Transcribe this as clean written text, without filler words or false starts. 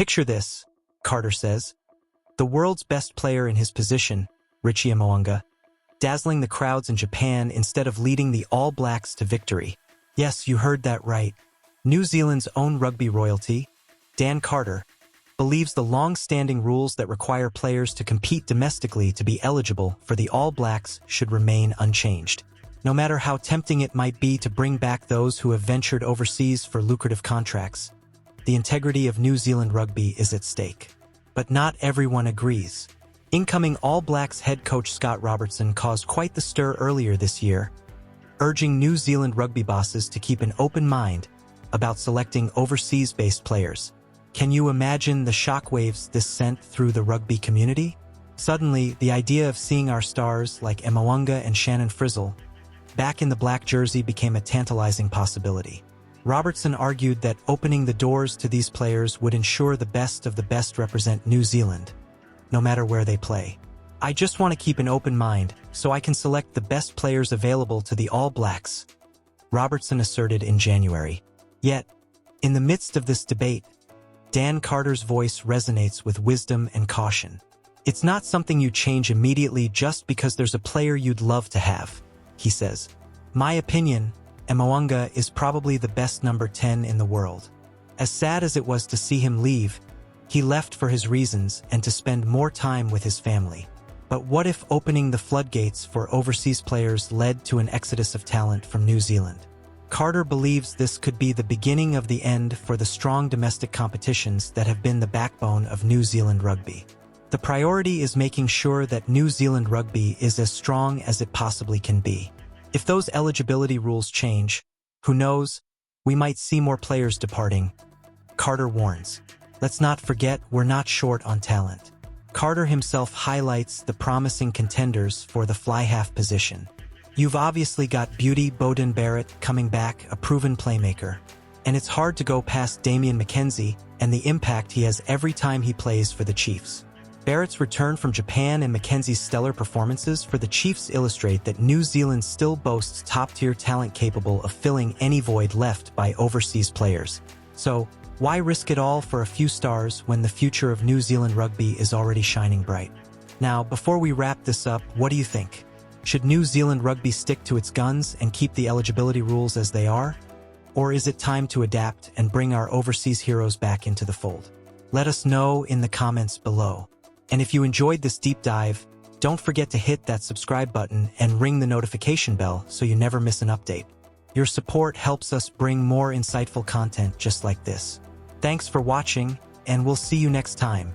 Picture this, Carter says. The world's best player in his position, Richie Mo'unga, dazzling the crowds in Japan instead of leading the All Blacks to victory. Yes, you heard that right. New Zealand's own rugby royalty, Dan Carter, believes the long-standing rules that require players to compete domestically to be eligible for the All Blacks should remain unchanged. No matter how tempting it might be to bring back those who have ventured overseas for lucrative contracts, the integrity of New Zealand rugby is at stake. But not everyone agrees. Incoming All Blacks head coach Scott Robertson caused quite the stir earlier this year, urging New Zealand rugby bosses to keep an open mind about selecting overseas-based players. Can you imagine the shockwaves this sent through the rugby community? Suddenly, the idea of seeing our stars like Mo'unga and Shannon Frizzell back in the black jersey became a tantalizing possibility. Robertson argued that opening the doors to these players would ensure the best of the best represent New Zealand, no matter where they play. I just want to keep an open mind so I can select the best players available to the All Blacks, Robertson asserted in January. Yet, in the midst of this debate, Dan Carter's voice resonates with wisdom and caution. It's not something you change immediately just because there's a player you'd love to have, he says. My opinion, Mo'unga is probably the best number 10 in the world. As sad as it was to see him leave, he left for his reasons and to spend more time with his family. But what if opening the floodgates for overseas players led to an exodus of talent from New Zealand? Carter believes this could be the beginning of the end for the strong domestic competitions that have been the backbone of New Zealand rugby. The priority is making sure that New Zealand rugby is as strong as it possibly can be. If those eligibility rules change, who knows, we might see more players departing. Carter warns. Let's not forget we're not short on talent. Carter himself highlights the promising contenders for the fly-half position. You've obviously got Beauty Beauden Barrett coming back, a proven playmaker. And it's hard to go past Damian McKenzie and the impact he has every time he plays for the Chiefs. Barrett's return from Japan and McKenzie's stellar performances for the Chiefs illustrate that New Zealand still boasts top-tier talent capable of filling any void left by overseas players. So, why risk it all for a few stars when the future of New Zealand rugby is already shining bright? Now, before we wrap this up, what do you think? Should New Zealand rugby stick to its guns and keep the eligibility rules as they are? Or is it time to adapt and bring our overseas heroes back into the fold? Let us know in the comments below. And if you enjoyed this deep dive, don't forget to hit that subscribe button and ring the notification bell so you never miss an update. Your support helps us bring more insightful content just like this. Thanks for watching, and we'll see you next time.